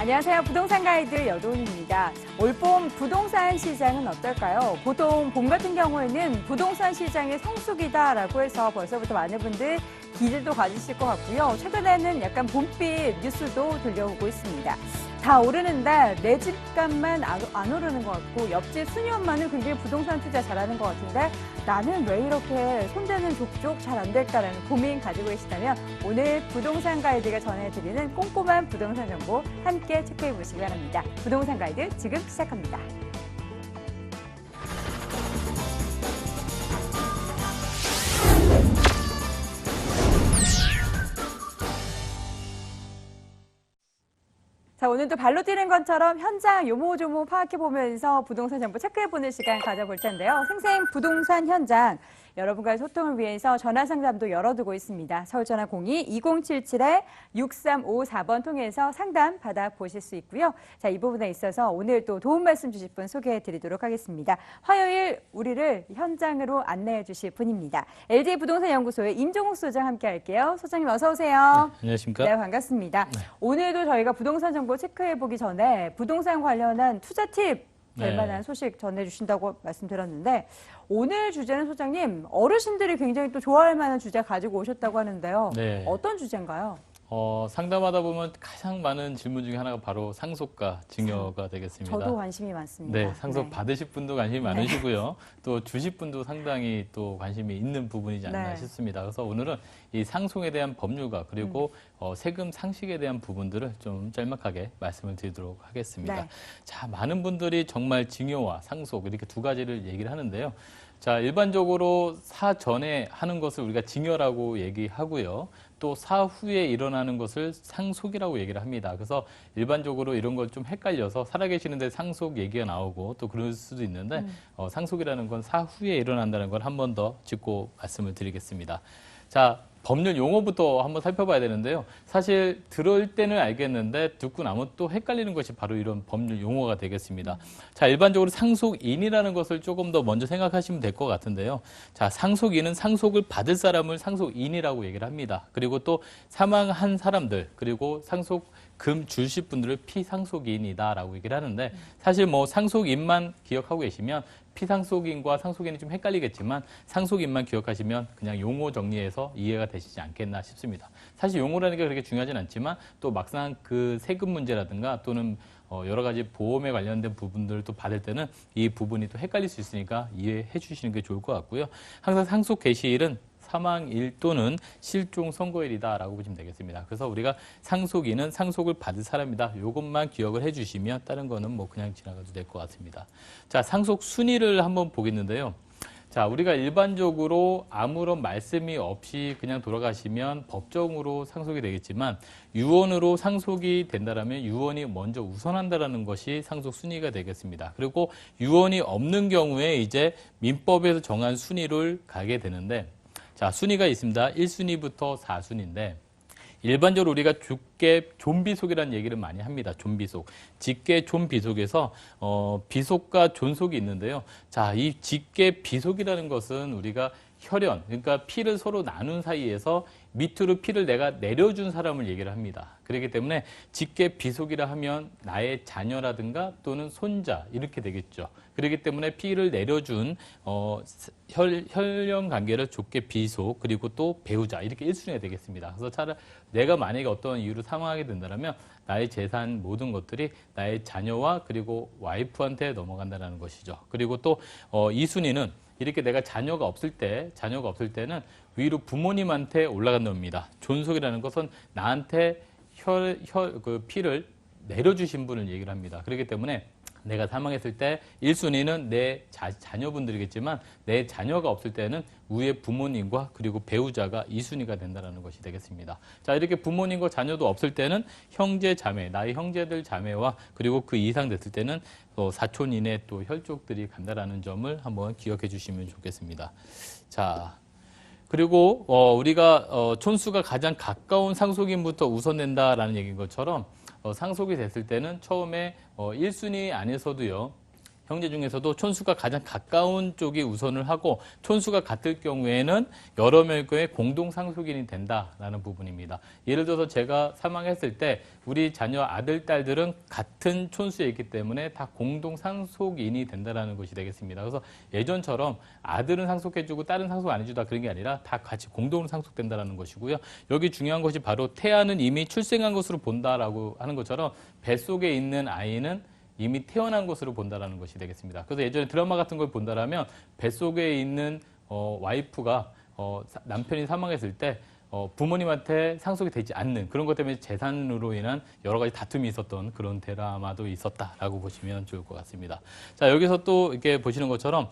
안녕하세요. 부동산 가이드 여도은입니다. 올봄 부동산 시장은 어떨까요? 보통 봄 같은 경우에는 부동산 시장의 성수기다라고 해서 벌써부터 많은 분들 기대도 가지실 것 같고요. 최근에는 약간 봄빛 뉴스도 들려오고 있습니다. 다 오르는데 내 집값만 안 오르는 것 같고 옆집 순이 엄마는 굉장히 부동산 투자 잘하는 것 같은데 나는 왜 이렇게 손대는 족족 잘 안 될까라는 고민 가지고 계시다면 오늘 부동산 가이드가 전해드리는 꼼꼼한 부동산 정보 함께 체크해 보시기 바랍니다. 부동산 가이드 지금 시작합니다. 자, 오늘도 발로 뛰는 것처럼 현장 요모조모 파악해보면서 부동산 정보 체크해보는 시간 가져볼 텐데요. 생생 부동산 현장, 여러분과의 소통을 위해서 전화 상담도 열어두고 있습니다. 서울전화 02-2077-6354번 통해서 상담 받아보실 수 있고요. 자, 이 부분에 있어서 오늘 또 도움 말씀 주실 분 소개해드리도록 하겠습니다. 화요일 우리를 현장으로 안내해 주실 분입니다. LG 부동산 연구소의 임종욱 소장 함께 할게요. 소장님 어서 오세요. 네, 안녕하십니까? 네, 반갑습니다. 네. 오늘도 저희가 부동산 정보 체크해보기 전에 부동산 관련한 투자 팁 될 만한 소식 전해주신다고 말씀드렸는데 오늘 주제는 소장님 어르신들이 굉장히 또 좋아할 만한 주제 가지고 오셨다고 하는데요. 네. 어떤 주제인가요? 상담하다 보면 가장 많은 질문 중에 하나가 바로 상속과 증여가 되겠습니다. 저도 관심이 많습니다. 네, 상속 받으실 분도 관심이 많으시고요. 또 주실 분도 상당히 또 관심이 있는 부분이지 않나 싶습니다. 그래서 오늘은 이 상속에 대한 법률과 그리고 세금 상식에 대한 부분들을 좀 짤막하게 말씀을 드리도록 하겠습니다. 자, 많은 분들이 정말 증여와 상속 이렇게 두 가지를 얘기를 하는데요. 자, 일반적으로 사전에 하는 것을 우리가 증여라고 얘기하고요. 또 사후에 일어나는 것을 상속이라고 얘기를 합니다. 그래서 일반적으로 이런 걸 좀 헷갈려서 살아계시는데 상속 얘기가 나오고 또 그럴 수도 있는데 상속이라는 건 사후에 일어난다는 걸 한 번 더 짚고 말씀을 드리겠습니다. 자, 법률 용어부터 한번 살펴봐야 되는데요. 사실 들을 때는 알겠는데 듣고 나면 또 헷갈리는 것이 바로 이런 법률 용어가 되겠습니다. 자, 일반적으로 상속인이라는 것을 조금 더 먼저 생각하시면 될 것 같은데요. 자, 상속인은 상속을 받을 사람을 상속인이라고 얘기를 합니다. 그리고 또 사망한 사람들, 그리고 상속금 주실 분들을 피상속인이다라고 얘기를 하는데 사실 뭐 상속인만 기억하고 계시면 피상속인과 상속인이 좀 헷갈리겠지만 상속인만 기억하시면 그냥 용어 정리해서 이해가 되시지 않겠나 싶습니다. 사실 용어라는 게 그렇게 중요하진 않지만 또 막상 그 세금 문제라든가 또는 여러 가지 보험에 관련된 부분들을 또 받을 때는 이 부분이 또 헷갈릴 수 있으니까 이해해 주시는 게 좋을 것 같고요. 항상 상속 개시일은 사망일 또는 실종 선고일이다라고 보시면 되겠습니다. 그래서 우리가 상속인은 상속을 받을 사람이다. 이것만 기억을 해주시면 다른 거는 뭐 그냥 지나가도 될 것 같습니다. 자, 상속 순위를 한번 보겠는데요. 자, 우리가 일반적으로 아무런 말씀이 없이 그냥 돌아가시면 법정으로 상속이 되겠지만 유언으로 상속이 된다라면 유언이 먼저 우선한다라는 것이 상속 순위가 되겠습니다. 그리고 유언이 없는 경우에 이제 민법에서 정한 순위를 가게 되는데 자, 순위가 있습니다. 1순위부터 4순위인데 일반적으로 우리가 직계 존비속이라는 얘기를 많이 합니다. 존비속. 직계 존비속에서 비속과 존속이 있는데요. 자, 이 직계 비속이라는 것은 우리가 혈연, 그러니까 피를 서로 나눈 사이에서 밑으로 피를 내가 내려준 사람을 얘기를 합니다. 그렇기 때문에 직계 비속이라 하면 나의 자녀라든가 또는 손자 이렇게 되겠죠. 그렇기 때문에 피를 내려준 혈연 관계를 족계 비속 그리고 또 배우자 이렇게 1순위가 되겠습니다. 그래서 차라리 내가 만약에 어떤 이유로 사망하게 된다면 나의 재산 모든 것들이 나의 자녀와 그리고 와이프한테 넘어간다는 것이죠. 그리고 또 2순위는 이렇게 내가 자녀가 없을 때는 위로 부모님한테 올라간다는 겁니다. 존속이라는 것은 나한테 그 피를 내려주신 분을 얘기를 합니다. 그렇기 때문에 내가 사망했을 때 1순위는 내 자녀분들이겠지만 내 자녀가 없을 때는 위에 부모님과 그리고 배우자가 2순위가 된다는 것이 되겠습니다. 자, 이렇게 부모님과 자녀도 없을 때는 형제, 자매, 나의 형제들, 자매와 그리고 그 이상 됐을 때는 사촌 이내 또 혈족들이 간다라는 점을 한번 기억해 주시면 좋겠습니다. 자, 그리고 우리가 촌수가 가장 가까운 상속인부터 우선된다라는 얘기인 것처럼 상속이 됐을 때는 처음에 1순위 안에서도요. 형제 중에서도 촌수가 가장 가까운 쪽이 우선을 하고 촌수가 같을 경우에는 여러 명의 공동 상속인이 된다라는 부분입니다. 예를 들어서 제가 사망했을 때 우리 자녀 아들, 딸들은 같은 촌수에 있기 때문에 다 공동 상속인이 된다라는 것이 되겠습니다. 그래서 예전처럼 아들은 상속해주고 딸은 상속 안 해주다 그런 게 아니라 다 같이 공동으로 상속된다라는 것이고요. 여기 중요한 것이 바로 태아는 이미 출생한 것으로 본다라고 하는 것처럼 뱃속에 있는 아이는 이미 태어난 것으로 본다라는 것이 되겠습니다. 그래서 예전에 드라마 같은 걸 본다라면 뱃속에 있는 와이프가 남편이 사망했을 때 부모님한테 상속이 되지 않는 그런 것 때문에 재산으로 인한 여러 가지 다툼이 있었던 그런 드라마도 있었다라고 보시면 좋을 것 같습니다. 자, 여기서 또 이렇게 보시는 것처럼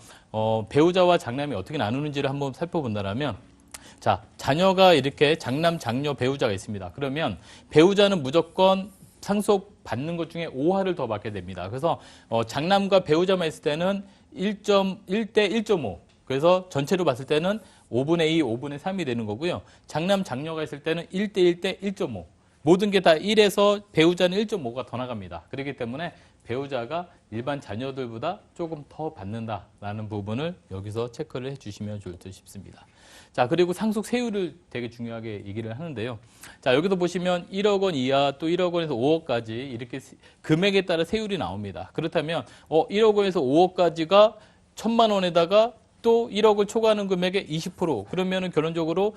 배우자와 장남이 어떻게 나누는지를 한번 살펴본다면 자, 자녀가 이렇게 장남, 장녀, 배우자가 있습니다. 그러면 배우자는 무조건 상속 받는 것 중에 5할을 더 받게 됩니다. 그래서 장남과 배우자만 있을 때는 1.1대 1.5. 그래서 전체로 봤을 때는 5분의 2, 5분의 3이 되는 거고요. 장남, 장녀가 있을 때는 1대 1대 1.5. 모든 게 다 1에서 배우자는 1.5가 더 나갑니다. 그렇기 때문에 배우자가 일반 자녀들보다 조금 더 받는다라는 부분을 여기서 체크를 해주시면 좋을 듯 싶습니다. 자, 그리고 상속 세율을 되게 중요하게 얘기를 하는데요. 자, 여기도 보시면 1억 원 이하 또 1억 원에서 5억까지 이렇게 금액에 따라 세율이 나옵니다. 그렇다면 1억 원에서 5억까지가 1,000만 원에다가 또 1억을 초과하는 금액의 20% 그러면은 결론적으로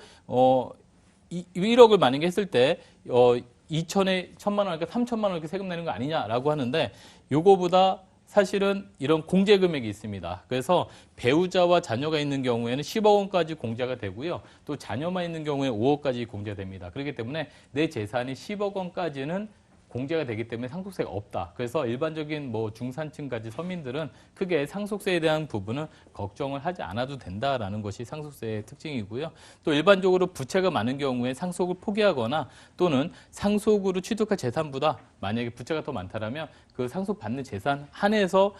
1억을 만약에 했을 때 2천에 1,000만 원, 그러니까 3천만 원 이렇게 세금 내는 거 아니냐라고 하는데 요거보다 사실은 이런 공제 금액이 있습니다. 그래서 배우자와 자녀가 있는 경우에는 10억 원까지 공제가 되고요. 또 자녀만 있는 경우에 5억까지 공제됩니다. 그렇기 때문에 내 재산이 10억 원까지는 공제가 되기 때문에 상속세가 없다. 그래서 일반적인 중산층까지 서민들은 크게 상속세에 대한 부분은 걱정을 하지 않아도 된다라는 것이 상속세의 특징이고요. 또 일반적으로 부채가 많은 경우에 상속을 포기하거나 또는 상속으로 취득할 재산보다 만약에 부채가 더 많다라면 그 상속받는 재산 한해서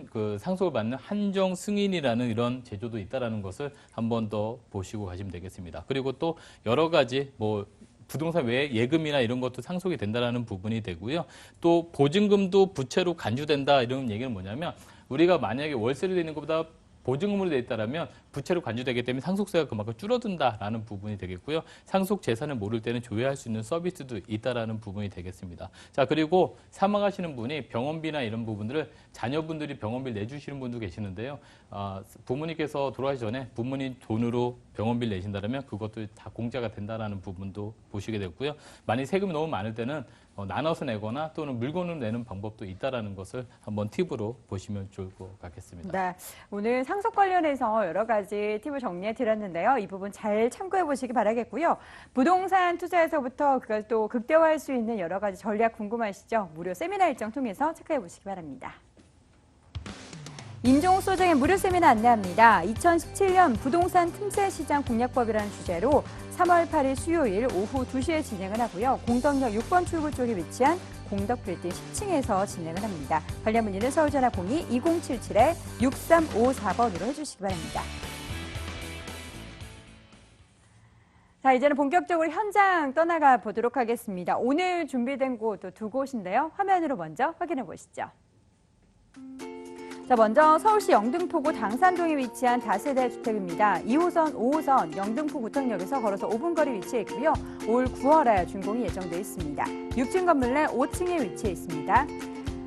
그 상속을 받는 한정 승인이라는 이런 제도도 있다라는 것을 한 번 더 보시고 가시면 되겠습니다. 그리고 또 여러 가지 부동산 외에 예금이나 이런 것도 상속이 된다는 부분이 되고요. 또 보증금도 부채로 간주된다 이런 얘기는 뭐냐면 우리가 만약에 월세로 되는 것보다 보증금으로 돼 있다라면 부채로 간주되기 때문에 상속세가 그만큼 줄어든다라는 부분이 되겠고요. 상속 재산을 모를 때는 조회할 수 있는 서비스도 있다라는 부분이 되겠습니다. 자, 그리고 사망하시는 분이 병원비나 이런 부분들을 자녀분들이 병원비를 내주시는 분도 계시는데요. 부모님께서 돌아가시 전에 부모님 돈으로 병원비를 내신다면 그것도 다 공제가 된다라는 부분도 보시게 됐고요. 만약 세금이 너무 많을 때는 나눠서 내거나 또는 물건으로 내는 방법도 있다라는 것을 한번 팁으로 보시면 좋을 것 같겠습니다. 네, 오늘 상속 관련해서 여러 가지 팁을 정리해 드렸는데요. 이 부분 잘 참고해 보시기 바라겠고요. 부동산 투자에서부터 그걸 또 극대화할 수 있는 여러 가지 전략 궁금하시죠? 무료 세미나 일정 통해서 체크해 보시기 바랍니다. 임종욱 소장의 무료 세미나 안내합니다. 2017년 부동산 틈새 시장 공략법이라는 주제로 3월 8일 수요일 오후 2시에 진행을 하고요. 공덕역 6번 출구 쪽에 위치한 공덕빌딩 10층에서 진행을 합니다. 관련 문의는 서울전화 02-2077-6354번으로 해주시기 바랍니다. 자, 이제는 본격적으로 현장 떠나가 보도록 하겠습니다. 오늘 준비된 곳 두 곳인데요. 화면으로 먼저 확인해 보시죠. 자, 먼저 서울시 영등포구 당산동에 위치한 다세대 주택입니다. 2호선, 5호선 영등포 구청역에서 걸어서 5분 거리 위치해 있고요. 올 9월에 준공이 예정돼 있습니다. 6층 건물 내 5층에 위치해 있습니다.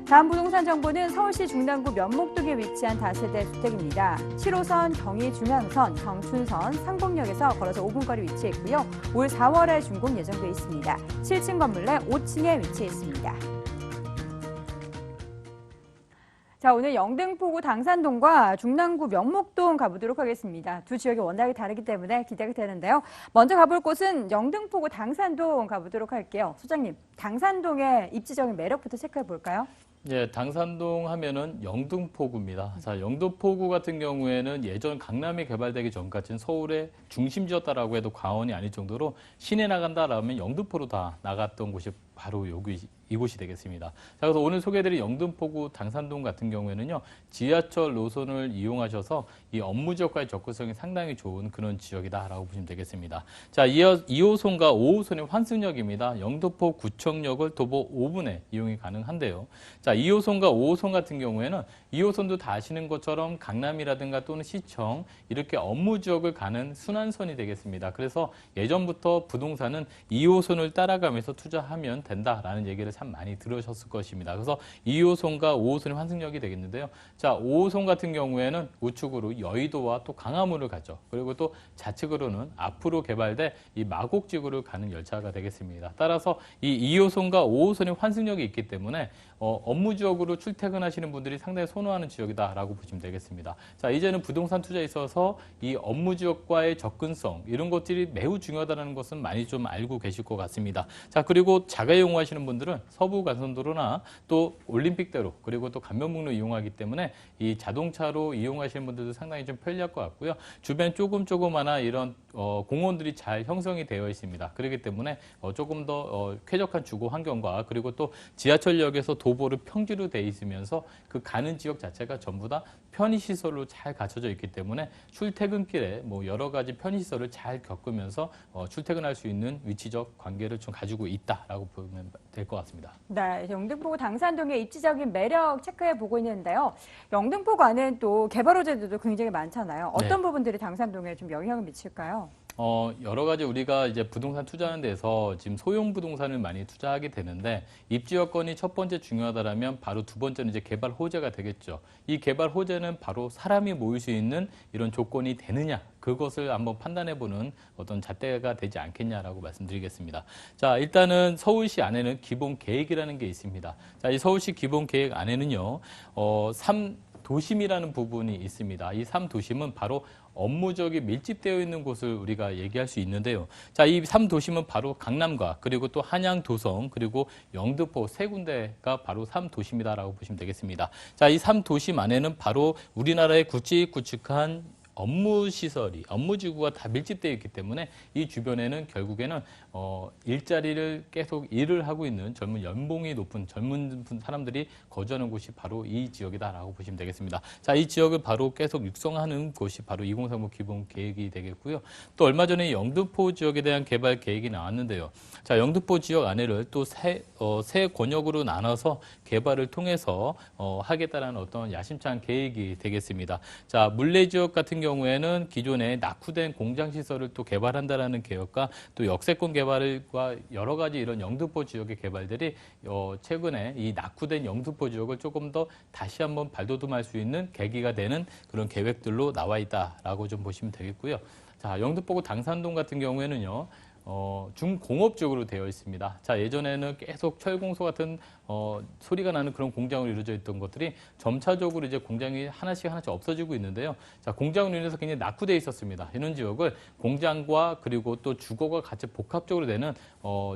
다음 부동산 정보는 서울시 중랑구 면목동에 위치한 다세대 주택입니다. 7호선, 경의중앙선, 경춘선, 상봉역에서 걸어서 5분 거리 위치해 있고요. 올 4월에 준공 예정돼 있습니다. 7층 건물 내 5층에 위치해 있습니다. 자, 오늘 영등포구 당산동과 중랑구 면목동 가보도록 하겠습니다. 두 지역이 워낙에 다르기 때문에 기대가 되는데요. 먼저 가볼 곳은 영등포구 당산동 가보도록 할게요. 소장님, 당산동의 입지적인 매력부터 체크해 볼까요? 예, 당산동 하면은 영등포구입니다. 자, 영등포구 같은 경우에는 예전 강남이 개발되기 전까지는 서울의 중심지였다라고 해도 과언이 아닐 정도로 시내 나간다라면 영등포로 다 나갔던 곳이 바로 여기 이곳이 되겠습니다. 자, 그래서 오늘 소개해드릴 영등포구 당산동 같은 경우에는요, 지하철 노선을 이용하셔서 이 업무 지역과의 접근성이 상당히 좋은 그런 지역이다라고 보시면 되겠습니다. 자, 2호선과 5호선의 환승역입니다. 영등포 구청역을 도보 5분에 이용이 가능한데요. 자, 2호선과 5호선 같은 경우에는 2호선도 다 아시는 것처럼 강남이라든가 또는 시청 이렇게 업무 지역을 가는 순환선이 되겠습니다. 그래서 예전부터 부동산은 2호선을 따라가면서 투자하면 된다라는 얘기를 참 많이 들으셨을 것입니다. 그래서 2호선과 5호선의 환승역이 되겠는데요. 자, 5호선 같은 경우에는 우측으로 여의도와 또 강화문을 가죠. 그리고 또 좌측으로는 앞으로 개발돼 이 마곡지구를 가는 열차가 되겠습니다. 따라서 이 2호선과 5호선의 환승역이 있기 때문에 업무 지역으로 출퇴근하시는 분들이 상당히 선호하는 지역이다라고 보시면 되겠습니다. 자, 이제는 부동산 투자에 있어서 이 업무 지역과의 접근성 이런 것들이 매우 중요하다는 것은 많이 좀 알고 계실 것 같습니다. 자, 그리고 자가 이용하시는 분들은 서부 간선도로나 또 올림픽대로 그리고 또 간면북로 이용하기 때문에 이 자동차로 이용하시는 분들도 상당히 좀 편리할 것 같고요. 주변 조그마한 이런 공원들이 잘 형성이 되어 있습니다. 그렇기 때문에 조금 더 쾌적한 주거 환경과 그리고 또 지하철역에서 도보로 평지로 돼 있으면서 그 가는 지역 자체가 전부 다 편의시설로 잘 갖춰져 있기 때문에 출퇴근길에 뭐 여러 가지 편의시설을 잘 겪으면서 출퇴근할 수 있는 위치적 관계를 좀 가지고 있다라고 보면 될 것 같습니다. 네, 영등포구 당산동의 입지적인 매력 체크해 보고 있는데요. 영등포구안은 또 개발 호재들도 굉장히 많잖아요. 어떤 부분들이 당산동에 좀 영향을 미칠까요? 여러 가지 우리가 이제 부동산 투자하는 데서 지금 소형 부동산을 많이 투자하게 되는데 입지 여건이 첫 번째 중요하다라면 바로 두 번째는 이제 개발 호재가 되겠죠. 이 개발 호재는 바로 사람이 모일 수 있는 이런 조건이 되느냐. 그것을 한번 판단해보는 어떤 잣대가 되지 않겠냐라고 말씀드리겠습니다. 자, 일단은 서울시 안에는 기본 계획이라는 게 있습니다. 자, 이 서울시 기본 계획 안에는요, 3도심이라는 부분이 있습니다. 이 3도심은 바로 업무 지역이 밀집되어 있는 곳을 우리가 얘기할 수 있는데요. 자, 이 3도심은 바로 강남과 그리고 또 한양, 도성, 그리고 영등포 세 군데가 바로 3도심이다라고 보시면 되겠습니다. 자, 이 3도심 안에는 바로 우리나라의 굵직굵직한 업무지구가 다 밀집되어 있기 때문에 이 주변에는 결국에는 일자리를 계속 일을 하고 있는 젊은 연봉이 높은 젊은 사람들이 거주하는 곳이 바로 이 지역이다라고 보시면 되겠습니다. 자, 이 지역을 바로 계속 육성하는 곳이 바로 2035 기본 계획이 되겠고요. 또 얼마 전에 영등포 지역에 대한 개발 계획이 나왔는데요. 자, 영등포 지역 안에를 또 세 권역으로 나눠서 개발을 통해서 하겠다라는 어떤 야심찬 계획이 되겠습니다. 자, 물레 지역 같은 경우에는 기존에 낙후된 공장 시설을 또 개발한다라는 계획과 또 역세권 개발과 여러 가지 이런 영등포 지역의 개발들이 최근에 이 낙후된 영등포 지역을 조금 더 다시 한번 발돋움할 수 있는 계기가 되는 그런 계획들로 나와 있다라고 좀 보시면 되겠고요. 자, 영등포구 당산동 같은 경우에는요. 중공업 지역으로 되어 있습니다. 자, 예전에는 계속 철공소 같은 소리가 나는 그런 공장으로 이루어져 있던 것들이 점차적으로 이제 공장이 하나씩 없어지고 있는데요. 자, 공장으로 인해서 굉장히 낙후되어 있었습니다. 이런 지역을 공장과 그리고 또 주거가 같이 복합적으로 되는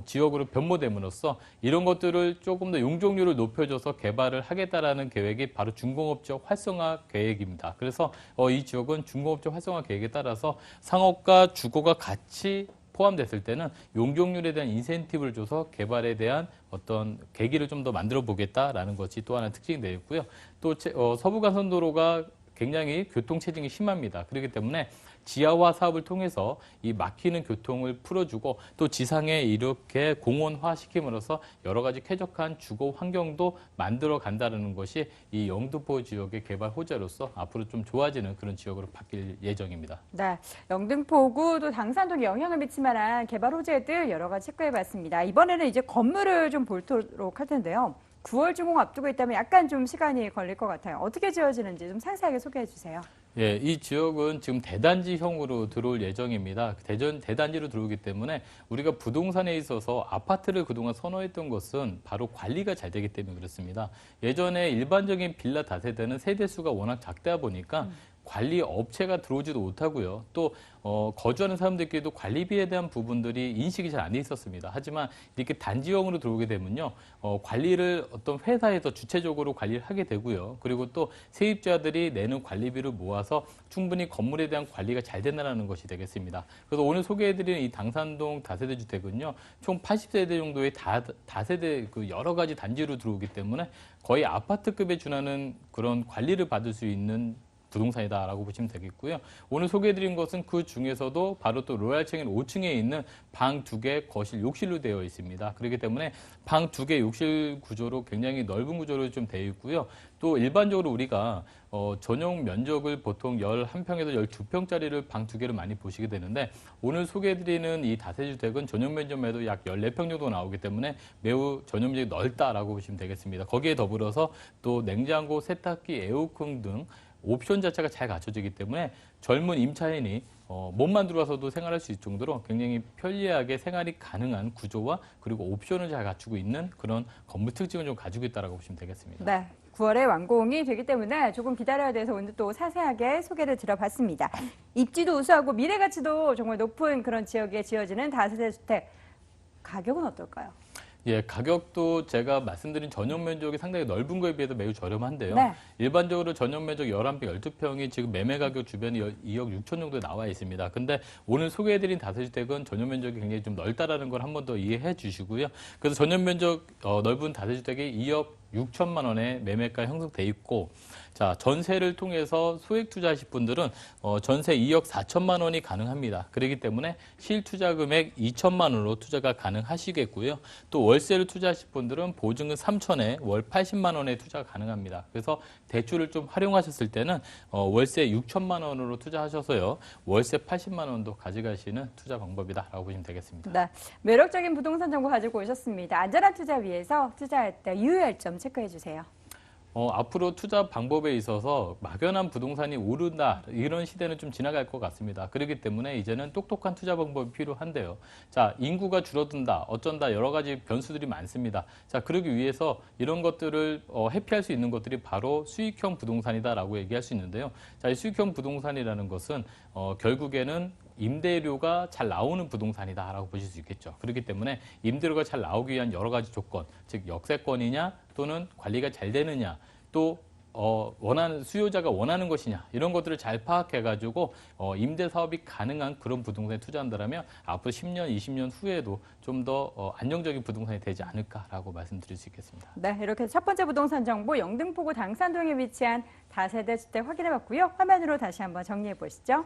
지역으로 변모됨으로써 이런 것들을 조금 더 용적률을 높여줘서 개발을 하겠다라는 계획이 바로 중공업 지역 활성화 계획입니다. 그래서 이 지역은 중공업 지역 활성화 계획에 따라서 상업과 주거가 같이 포함됐을 때는 용적률에 대한 인센티브를 줘서 개발에 대한 어떤 계기를 좀 더 만들어 보겠다라는 것이 또 하나 특징이 되어 있고요. 또 서부간선도로가 굉장히 교통 체증이 심합니다. 그렇기 때문에 지하화 사업을 통해서 이 막히는 교통을 풀어주고 또 지상에 이렇게 공원화 시킴으로써 여러 가지 쾌적한 주거 환경도 만들어 간다는 것이 이 영등포 지역의 개발 호재로서 앞으로 좀 좋아지는 그런 지역으로 바뀔 예정입니다. 네, 영등포구 또 당산동에 영향을 미칠 만한 개발 호재들 여러 가지 체크해봤습니다. 이번에는 이제 건물을 좀 보도록 할 텐데요. 9월 준공 앞두고 있다면 약간 좀 시간이 걸릴 것 같아요. 어떻게 지어지는지 좀 상세하게 소개해 주세요. 예, 이 지역은 지금 대단지형으로 들어올 예정입니다. 대단지로 들어오기 때문에 우리가 부동산에 있어서 아파트를 그동안 선호했던 것은 바로 관리가 잘 되기 때문에 그렇습니다. 예전에 일반적인 빌라 다세대는 세대수가 워낙 작다 보니까 관리 업체가 들어오지도 못하고요. 또 거주하는 사람들끼리도 관리비에 대한 부분들이 인식이 잘 안 돼 있었습니다. 하지만 이렇게 단지형으로 들어오게 되면요, 관리를 어떤 회사에서 주체적으로 관리를 하게 되고요. 그리고 또 세입자들이 내는 관리비를 모아서 충분히 건물에 대한 관리가 잘 된다는 것이 되겠습니다. 그래서 오늘 소개해드리는 이 당산동 다세대 주택은요, 총 80세대 정도의 다세대 그 여러 가지 단지로 들어오기 때문에 거의 아파트급에 준하는 그런 관리를 받을 수 있는 부동산이다라고 보시면 되겠고요. 오늘 소개해드린 것은 그 중에서도 바로 또 로얄층인 5층에 있는 방 2개, 거실, 욕실로 되어 있습니다. 그렇기 때문에 방 2개 욕실 구조로 굉장히 넓은 구조로 좀 되어 있고요. 또 일반적으로 우리가 전용 면적을 보통 11평에서 12평짜리를 방 2개를 많이 보시게 되는데 오늘 소개해드리는 이 다세주택은 전용 면적에도 약 14평 정도 나오기 때문에 매우 전용 면적이 넓다라고 보시면 되겠습니다. 거기에 더불어서 또 냉장고, 세탁기, 에어컨 등 옵션 자체가 잘 갖춰지기 때문에 젊은 임차인이 몸만 들어와서도 생활할 수 있을 정도로 굉장히 편리하게 생활이 가능한 구조와 그리고 옵션을 잘 갖추고 있는 그런 건물 특징을 좀 가지고 있다고 보시면 되겠습니다. 네. 9월에 완공이 되기 때문에 조금 기다려야 돼서 오늘 또 자세하게 소개를 드려봤습니다. 입지도 우수하고 미래 가치도 정말 높은 그런 지역에 지어지는 다세대 주택. 가격은 어떨까요? 예, 가격도 제가 말씀드린 전용 면적이 상당히 넓은 거에 비해서 매우 저렴한데요. 네. 일반적으로 전용 면적 11평, 12평이 지금 매매 가격 주변에 2억 6천 정도에 나와 있습니다. 근데 오늘 소개해드린 다세주택은 전용 면적이 굉장히 좀 넓다라는 걸 한 번 더 이해해 주시고요. 그래서 전용 면적 넓은 다세주택이 2억 6천만 원에 매매가 형성돼 있고, 자, 전세를 통해서 소액 투자하실 분들은 전세 2억 4천만 원이 가능합니다. 그렇기 때문에 실투자 금액 2천만 원으로 투자가 가능하시겠고요. 또 월세를 투자하실 분들은 보증금 3천에 월 80만 원에 투자가 가능합니다. 그래서 대출을 좀 활용하셨을 때는 월세 6천만 원으로 투자하셔서요. 월세 80만 원도 가져가시는 투자 방법이다라고 보시면 되겠습니다. 네, 매력적인 부동산 정보 가지고 오셨습니다. 안전한 투자 위해서 투자할 때 유의할 점 체크해 주세요. 앞으로 투자 방법에 있어서 막연한 부동산이 오른다 이런 시대는 좀 지나갈 것 같습니다. 그렇기 때문에 이제는 똑똑한 투자 방법이 필요한데요. 자, 인구가 줄어든다, 어쩐다 여러 가지 변수들이 많습니다. 자, 그러기 위해서 이런 것들을 회피할 수 있는 것들이 바로 수익형 부동산이다라고 얘기할 수 있는데요. 자, 이 수익형 부동산이라는 것은 결국에는 임대료가 잘 나오는 부동산이다라고 보실 수 있겠죠. 그렇기 때문에 임대료가 잘 나오기 위한 여러 가지 조건, 즉 역세권이냐 또는 관리가 잘 되느냐, 또 원하는 수요자가 원하는 것이냐 이런 것들을 잘 파악해가지고 임대 사업이 가능한 그런 부동산에 투자한다면 앞으로 10년, 20년 후에도 좀 더 안정적인 부동산이 되지 않을까라고 말씀드릴 수 있겠습니다. 네, 이렇게 첫 번째 부동산 정보 영등포구 당산동에 위치한 다세대 주택 확인해봤고요. 화면으로 다시 한번 정리해 보시죠.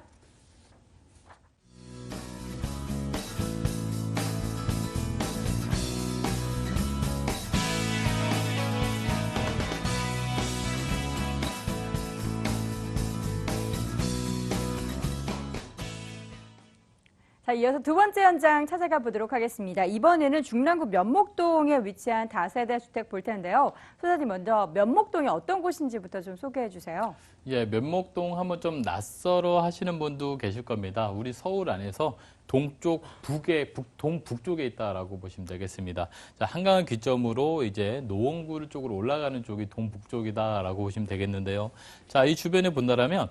자, 이어서 두 번째 현장 찾아가 보도록 하겠습니다. 이번에는 중랑구 면목동에 위치한 다세대 주택 볼 텐데요. 소장님 먼저 면목동이 어떤 곳인지부터 좀 소개해 주세요. 예, 면목동 하면 좀 낯설어 하시는 분도 계실 겁니다. 우리 서울 안에서 동쪽 북에 동북쪽에 있다라고 보시면 되겠습니다. 자, 한강을 기점으로 이제 노원구 쪽으로 올라가는 쪽이 동북쪽이다라고 보시면 되겠는데요. 자, 이 주변에 본다라면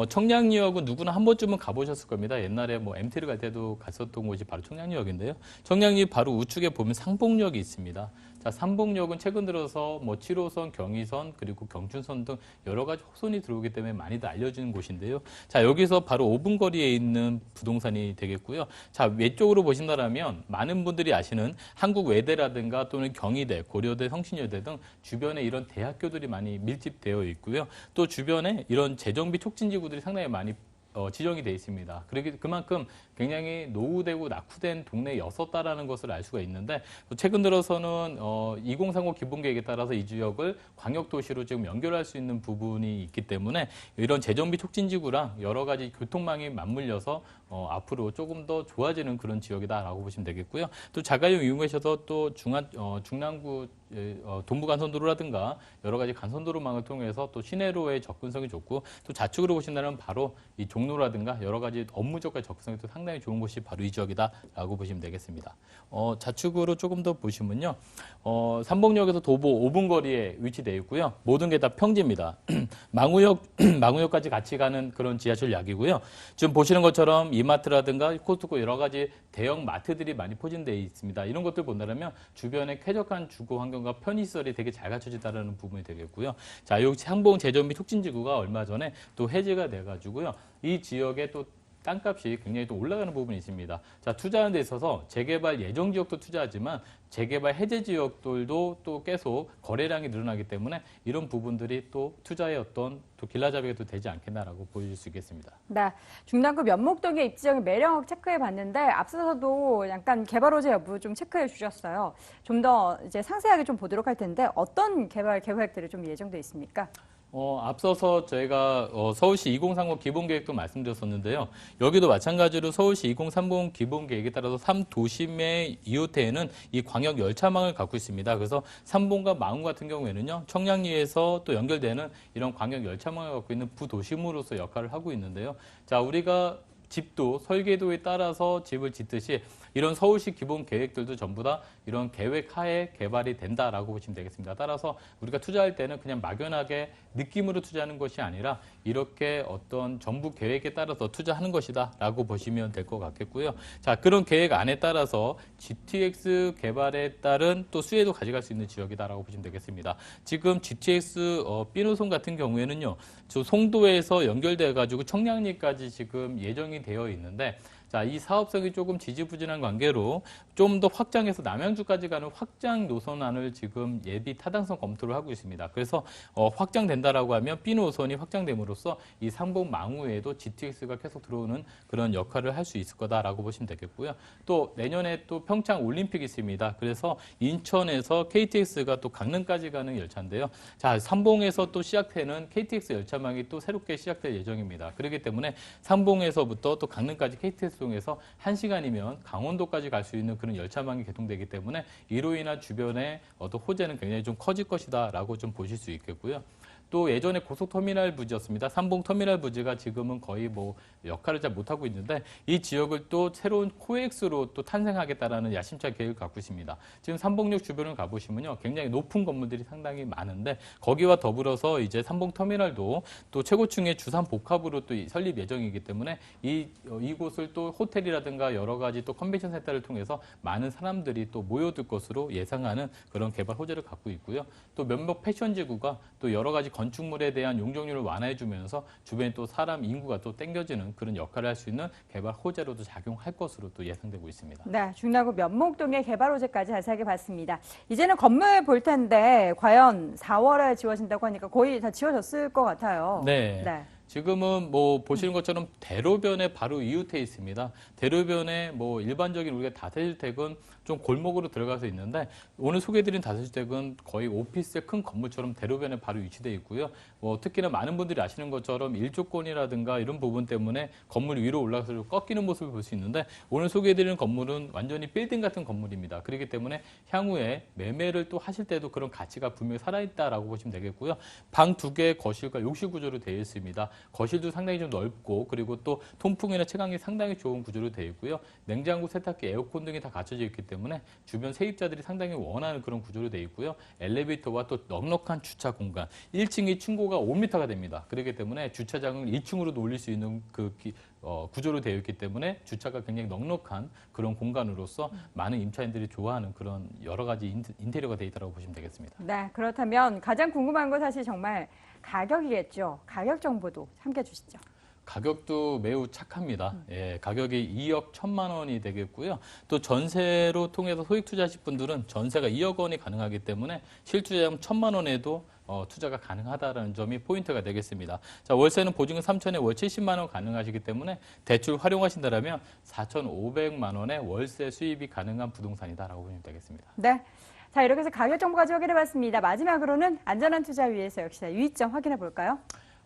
청량리역은 누구나 한 번쯤은 가보셨을 겁니다. 옛날에 뭐 MT를 갈 때도 갔었던 곳이 바로 청량리역인데요. 청량리 바로 우측에 보면 상봉역이 있습니다. 자, 상봉역은 최근 들어서 뭐 7호선, 경의선, 그리고 경춘선 등 여러 가지 호선이 들어오기 때문에 많이들 알려지는 곳인데요. 자, 여기서 바로 5분 거리에 있는 부동산이 되겠고요. 자, 외쪽으로 보신다면 많은 분들이 아시는 한국외대라든가 또는 경희대, 고려대, 성신여대 등 주변에 이런 대학교들이 많이 밀집되어 있고요. 또 주변에 이런 재정비 촉진지구들이 상당히 많이 지정이 되어 있습니다. 그만큼 굉장히 노후되고 낙후된 동네였었다라는 것을 알 수가 있는데 최근 들어서는 2035 기본계획에 따라서 이 지역을 광역도시로 지금 연결할 수 있는 부분이 있기 때문에 이런 재정비 촉진지구랑 여러 가지 교통망이 맞물려서 앞으로 조금 더 좋아지는 그런 지역이다라고 보시면 되겠고요. 또 자가용 이용하셔서 또 중남구 동부간선도로라든가 여러 가지 간선도로망을 통해서 또 시내로의 접근성이 좋고 또 좌측으로 보신다면 바로 이 종로라든가 여러 가지 업무적과 접근성이 또 상당히 좋은 곳이 바로 이 지역이다라고 보시면 되겠습니다. 좌측으로 조금 더 보시면요. 삼봉역에서 도보 5분 거리에 위치되어 있고요. 모든 게 다 평지입니다. 망우역까지 같이 가는 그런 지하철역이고요. 지금 보시는 것처럼 이마트라든가 코스트코 여러 가지 대형 마트들이 많이 포진되어 있습니다. 이런 것들 본다면 주변에 쾌적한 주거 환경과 편의시설이 되게 잘 갖춰진다는 부분이 되겠고요. 자, 이 상봉 제조 및 촉진지구가 얼마 전에 또 해제가 돼가지고요. 이 지역에 또 땅값이 굉장히 또 올라가는 부분이 있습니다. 자, 투자하는 데 있어서 재개발 예정 지역도 투자하지만 재개발 해제 지역들도 또 계속 거래량이 늘어나기 때문에 이런 부분들이 또 투자의 어떤 또 길라잡이가 또 되지 않겠나라고 보여줄 수 있겠습니다. 네, 중랑구 면목동의 입지적인 매력 체크해 봤는데 앞서서도 약간 개발 호재 여부 좀 체크해 주셨어요. 좀 더 이제 상세하게 좀 보도록 할 텐데 어떤 개발 계획들이 좀 예정돼 있습니까? 앞서서 저희가 서울시 2030 기본계획도 말씀드렸었는데요. 여기도 마찬가지로 서울시 2030 기본계획에 따라서 3도심의 2호태에는 이 광역 열차망을 갖고 있습니다. 그래서 삼봉과 망우 같은 경우에는요. 청량리에서 또 연결되는 이런 광역 열차망을 갖고 있는 부도심으로서 역할을 하고 있는데요. 자, 우리가 집도 설계도에 따라서 집을 짓듯이 이런 서울시 기본 계획들도 전부 다 이런 계획 하에 개발이 된다라고 보시면 되겠습니다. 따라서 우리가 투자할 때는 그냥 막연하게 느낌으로 투자하는 것이 아니라 이렇게 어떤 정부 계획에 따라서 투자하는 것이다라고 보시면 될 것 같겠고요. 자, 그런 계획 안에 따라서 GTX 개발에 따른 또 수혜도 가져갈 수 있는 지역이다라고 보시면 되겠습니다. 지금 GTX B노선 같은 경우에는요, 저 송도에서 연결돼 가지고 청량리까지 지금 예정이 되어 있는데. 자, 이 사업성이 조금 지지부진한 관계로 좀 더 확장해서 남양주까지 가는 확장 노선안을 지금 예비 타당성 검토를 하고 있습니다. 그래서 확장된다라고 하면 B 노선이 확장됨으로써 이 상봉 망우에도 GTX가 계속 들어오는 그런 역할을 할 수 있을 거다라고 보시면 되겠고요. 또 내년에 또 평창 올림픽이 있습니다. 그래서 인천에서 KTX가 또 강릉까지 가는 열차인데요. 자, 삼봉에서 또 시작되는 KTX 열차망이 또 새롭게 시작될 예정입니다. 그렇기 때문에 삼봉에서부터 또 강릉까지 KTX 통해서 1시간이면 강원도까지 갈 수 있는 그런 열차망이 개통되기 때문에 이로 인한 주변의 어떤 호재는 굉장히 좀 커질 것이다라고 좀 보실 수 있겠고요. 또 예전에 고속터미널 부지였습니다. 삼봉 터미널 부지가 지금은 거의 뭐 역할을 잘 못하고 있는데 이 지역을 또 새로운 코엑스로 또 탄생하겠다라는 야심찬 계획을 갖고 있습니다. 지금 삼봉역 주변을 가보시면요. 굉장히 높은 건물들이 상당히 많은데 거기와 더불어서 이제 삼봉 터미널도 또 최고층의 주산 복합으로 또 설립 예정이기 때문에 이곳을 또 호텔이라든가 여러 가지 또 컨벤션 센터를 통해서 많은 사람들이 또 모여들 것으로 예상하는 그런 개발 호재를 갖고 있고요. 또 면목 패션지구가 또 여러 가지 건축물에 대한 용적률을 완화해주면서 주변에 또 사람 인구가 또 땡겨지는 그런 역할을 할 수 있는 개발 호재로도 작용할 것으로 또 예상되고 있습니다. 네, 중랑구 면목동의 개발 호재까지 자세하게 봤습니다. 이제는 건물 볼 텐데 과연 4월에 지어진다고 하니까 거의 다 지어졌을 것 같아요. 네. 지금은 뭐 보시는 것처럼 대로변에 바로 이웃해 있습니다. 대로변에 뭐 일반적인 우리가 다세주택은 좀 골목으로 들어가서 있는데 오늘 소개해드린 다세주택은 거의 오피스의 큰 건물처럼 대로변에 바로 위치되어 있고요. 특히나 많은 분들이 아시는 것처럼 일조권이라든가 이런 부분 때문에 건물 위로 올라가서 꺾이는 모습을 볼 수 있는데 오늘 소개해드리는 건물은 완전히 빌딩 같은 건물입니다. 그렇기 때문에 향후에 매매를 또 하실 때도 그런 가치가 분명히 살아있다라고 보시면 되겠고요. 방 2개 거실과 욕실 구조로 되어 있습니다. 거실도 상당히 좀 넓고 그리고 또 통풍이나 채광이 상당히 좋은 구조로 되어 있고요. 냉장고, 세탁기, 에어컨 등이 다 갖춰져 있기 때문에 주변 세입자들이 상당히 원하는 그런 구조로 되어 있고요. 엘리베이터와 또 넉넉한 주차 공간, 1층이 층고가 5m가 됩니다. 그렇기 때문에 주차장을 2층으로 올릴 수 있는 구조로 되어 있기 때문에 주차가 굉장히 넉넉한 그런 공간으로서 많은 임차인들이 좋아하는 그런 여러 가지 인테리어가 되어 있다고 보시면 되겠습니다. 네, 그렇다면 가장 궁금한 건 사실 정말 가격이겠죠. 가격 정보도 함께 주시죠. 가격도 매우 착합니다. 예, 가격이 2억 1천만 원이 되겠고요. 또 전세로 통해서 소액 투자하실 분들은 전세가 2억 원이 가능하기 때문에 실투자금 1천만 원에도 투자가 가능하다는 점이 포인트가 되겠습니다. 자, 월세는 보증금 3천에 월 70만 원 가능하시기 때문에 대출 활용하신다면 4,500만 원의 월세 수입이 가능한 부동산이다라고 보시면 되겠습니다. 네. 자, 이렇게 해서 가격 정보까지 확인해 봤습니다. 마지막으로는 안전한 투자 위해서 역시나 유의점 확인해 볼까요?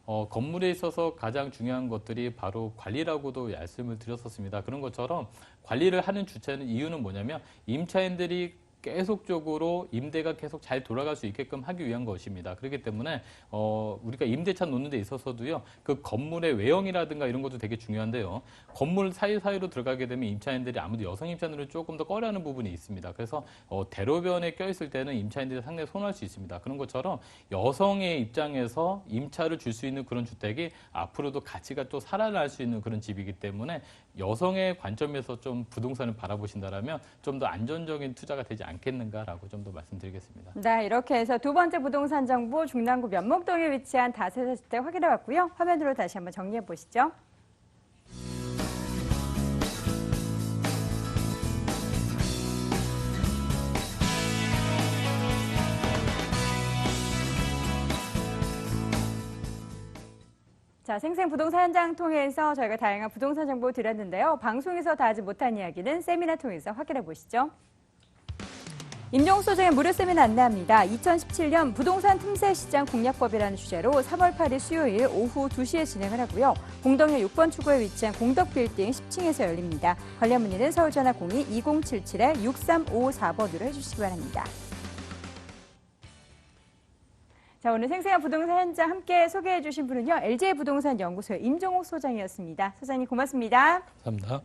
건물에 있어서 가장 중요한 것들이 바로 관리라고도 말씀을 드렸었습니다. 그런 것처럼 관리를 하는 주체는 이유는 뭐냐면 임차인들이 계속적으로 임대가 계속 잘 돌아갈 수 있게끔 하기 위한 것입니다. 그렇기 때문에 우리가 임대차 놓는 데 있어서도요. 그 건물의 외형이라든가 이런 것도 되게 중요한데요. 건물 사이사이로 들어가게 되면 임차인들이 아무래도 여성 임차인들은 조금 더 꺼려하는 부분이 있습니다. 그래서 대로변에 껴있을 때는 임차인들이 상당히 손할 수 있습니다. 그런 것처럼 여성의 입장에서 임차를 줄 수 있는 그런 주택이 앞으로도 가치가 또 살아날 수 있는 그런 집이기 때문에 여성의 관점에서 좀 부동산을 바라보신다면 좀 더 안전적인 투자가 되지 않겠는가라고 좀 더 말씀드리겠습니다. 네, 이렇게 해서 두 번째 부동산 정보 중랑구 면목동에 위치한 다세대 주택 확인해봤고요. 화면으로 다시 한번 정리해 보시죠. 자, 생생 부동산 현장 통해서 저희가 다양한 부동산 정보 드렸는데요. 방송에서 다 하지 못한 이야기는 세미나 통해서 확인해 보시죠. 임종욱 소장의 무료 세미나 안내합니다. 2017년 부동산 틈새 시장 공략법이라는 주제로 3월 8일 수요일 오후 2시에 진행을 하고요. 공덕역 6번 출구에 위치한 공덕빌딩 10층에서 열립니다. 관련 문의는 서울전화 02-2077-6354번으로 해주시기 바랍니다. 자, 오늘 생생한 부동산 현장 함께 소개해 주신 분은요. LG 부동산 연구소의 임종욱 소장이었습니다. 소장님 고맙습니다. 감사합니다.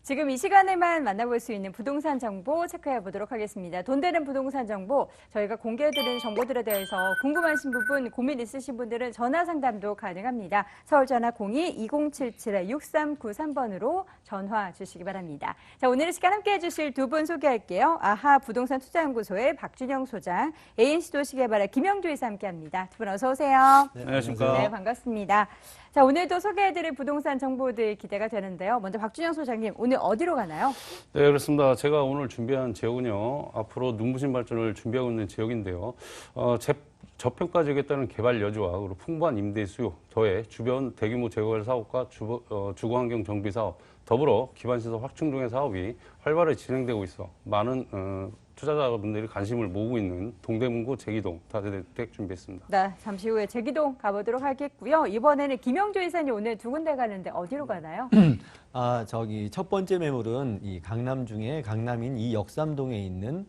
지금 이 시간에만 만나볼 수 있는 부동산 정보 체크해 보도록 하겠습니다. 돈 되는 부동산 정보, 저희가 공개해드리는 정보들에 대해서 궁금하신 부분, 고민 있으신 분들은 전화 상담도 가능합니다. 서울전화 02-2077-6393번으로 전화 주시기 바랍니다. 자, 오늘 이 시간 함께 해주실 두 분 소개할게요. 아하 부동산 투자연구소의 박준영 소장, ANC 도시개발의 김영주 이사 함께합니다. 두 분 어서 오세요. 네, 안녕하십니까. 네, 반갑습니다. 자, 오늘도 소개해드릴 부동산 정보들 기대가 되는데요. 먼저 박준영 소장님, 오늘 어디로 가나요? 네, 그렇습니다. 제가 오늘 준비한 지역은요, 앞으로 눈부신 발전을 준비하고 있는 지역인데요. 저평가 지역에 따른 개발 여지와 그리고 풍부한 임대 수요, 더해 주변 대규모 재개발 사업과 주거환경 정비 사업, 더불어 기반시설 확충 등의 사업이 활발히 진행되고 있어 많은 투자자분들이 관심을 모으고 있는 동대문구 제기동 다세대 주택 준비했습니다. 네, 잠시 후에 제기동 가보도록 하겠고요. 이번에는 김영주 이사님 오늘 두 군데 가는데 어디로 가나요? 첫 번째 매물은 이 강남 중에 강남인 이 역삼동에 있는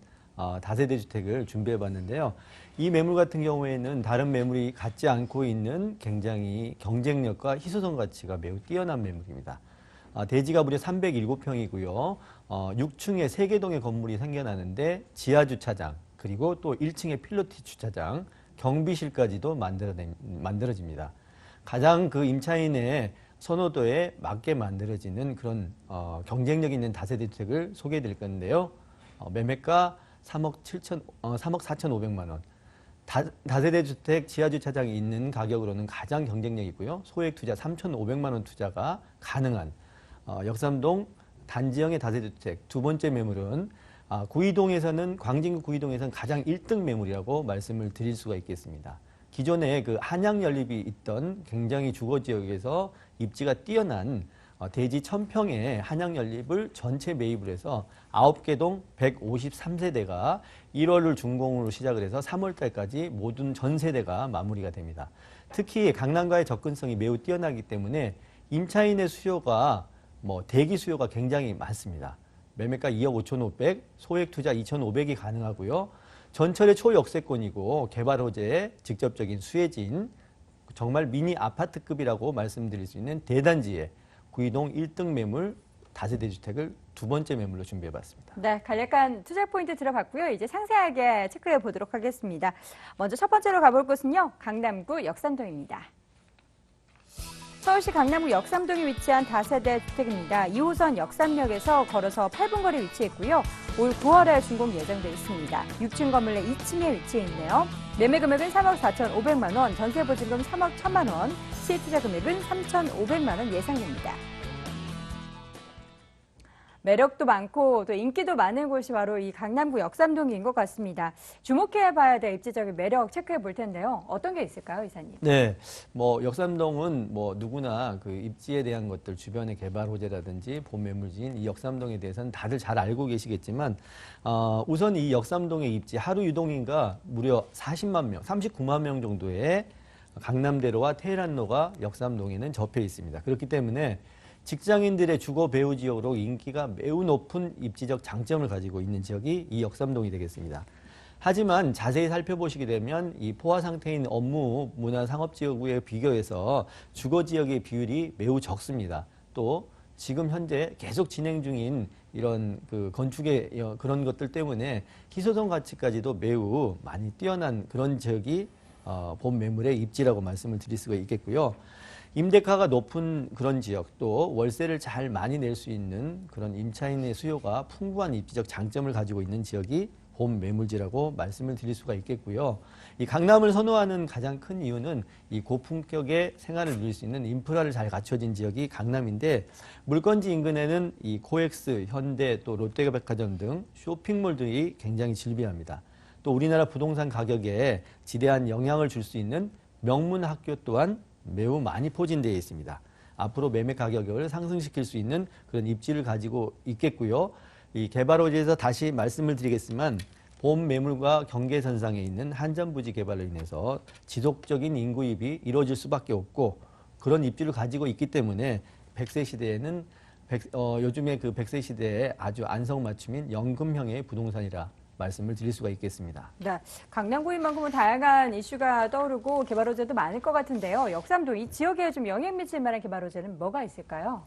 다세대 주택을 준비해봤는데요. 이 매물 같은 경우에는 다른 매물이 갖지 않고 있는 굉장히 경쟁력과 희소성 가치가 매우 뛰어난 매물입니다. 대지가 무려 307평이고요. 6층에 3개동의 건물이 생겨나는데 지하 주차장, 그리고 또 1층에 필로티 주차장, 경비실까지도 만들어집니다. 가장 그 임차인의 선호도에 맞게 만들어지는 그런 경쟁력 있는 다세대 주택을 소개해 드릴 건데요. 매매가 3억 4,500만 원. 다세대 주택 지하 주차장이 있는 가격으로는 가장 경쟁력 있고요. 소액 투자 3,500만 원 투자가 가능한 역삼동 단지형의 다세대 주택 두 번째 매물은 구이동에서는 광진구 구이동에서는 가장 1등 매물이라고 말씀을 드릴 수가 있겠습니다. 기존에 그 한양 연립이 있던 굉장히 주거 지역에서 입지가 뛰어난 대지 1000평의 한양 연립을 전체 매입을 해서 9개 동 153세대가 1월을 준공으로 시작을 해서 3월 달까지 모든 전 세대가 마무리가 됩니다. 특히 강남과의 접근성이 매우 뛰어나기 때문에 임차인의 수요가 대기 수요가 굉장히 많습니다. 매매가 2억 5,500, 소액 투자 2,500이 가능하고요. 전철의 초역세권이고 개발 호재의 직접적인 수혜지인 정말 미니 아파트급이라고 말씀드릴 수 있는 대단지의 구이동 1등 매물 다세대 주택을 두 번째 매물로 준비해봤습니다. 네, 간략한 투자 포인트 들어봤고요. 이제 상세하게 체크해 보도록 하겠습니다. 먼저 첫 번째로 가볼 곳은요. 강남구 역삼동입니다. 서울시 강남구 역삼동에 위치한 다세대 주택입니다. 2호선 역삼역에서 걸어서 8분 거리에 위치했고요. 올 9월에 준공 예정돼 있습니다. 6층 건물 내 2층에 위치해 있네요. 매매 금액은 3억 4,500만 원, 전세 보증금 3억 1,000만 원, 시투자 금액은 3,500만 원 예상됩니다. 매력도 많고 또 인기도 많은 곳이 바로 이 강남구 역삼동인 것 같습니다. 주목해봐야 될 입지적인 매력 체크해 볼 텐데요. 어떤 게 있을까요, 이사님? 네, 뭐 역삼동은 뭐 누구나 그 입지에 대한 것들, 주변의 개발 호재라든지 본 매물지인 이 역삼동에 대해서는 다들 잘 알고 계시겠지만, 우선 이 역삼동의 입지 하루 유동인가 무려 40만 명, 39만 명 정도의 강남대로와 테헤란로가 역삼동에는 접해 있습니다. 그렇기 때문에 직장인들의 주거 배후 지역으로 인기가 매우 높은 입지적 장점을 가지고 있는 지역이 이 역삼동이 되겠습니다. 하지만 자세히 살펴보시게 되면 이 포화 상태인 업무, 문화, 상업 지역에 비교해서 주거 지역의 비율이 매우 적습니다. 또 지금 현재 계속 진행 중인 이런 그 건축의 그런 것들 때문에 희소성 가치까지도 매우 많이 뛰어난 그런 지역이 본 매물의 입지라고 말씀을 드릴 수가 있겠고요. 임대가가 높은 그런 지역, 또 월세를 잘 많이 낼 수 있는 그런 임차인의 수요가 풍부한 입지적 장점을 가지고 있는 지역이 본 매물지라고 말씀을 드릴 수가 있겠고요. 이 강남을 선호하는 가장 큰 이유는 이 고품격의 생활을 누릴 수 있는 인프라를 잘 갖춰진 지역이 강남인데, 물건지 인근에는 이 코엑스, 현대, 또 롯데백화점 등 쇼핑몰들이 굉장히 즐비합니다. 또 우리나라 부동산 가격에 지대한 영향을 줄 수 있는 명문 학교 또한 매우 많이 포진되어 있습니다. 앞으로 매매 가격을 상승시킬 수 있는 그런 입지를 가지고 있겠고요. 이 개발 호재에서 다시 말씀을 드리겠지만, 본 매물과 경계선상에 있는 한전부지 개발로 인해서 지속적인 인구입이 이루어질 수밖에 없고, 그런 입지를 가지고 있기 때문에 100세 시대에는 요즘에 그 100세 시대에 아주 안성맞춤인 연금형의 부동산이라 말씀을 드릴 수가 있겠습니다. 네, 강남구인만큼은 다양한 이슈가 떠오르고 개발 호재도 많을 것 같은데요. 역삼동 이 지역에 좀 영향 미칠 만한 개발 호재는 뭐가 있을까요?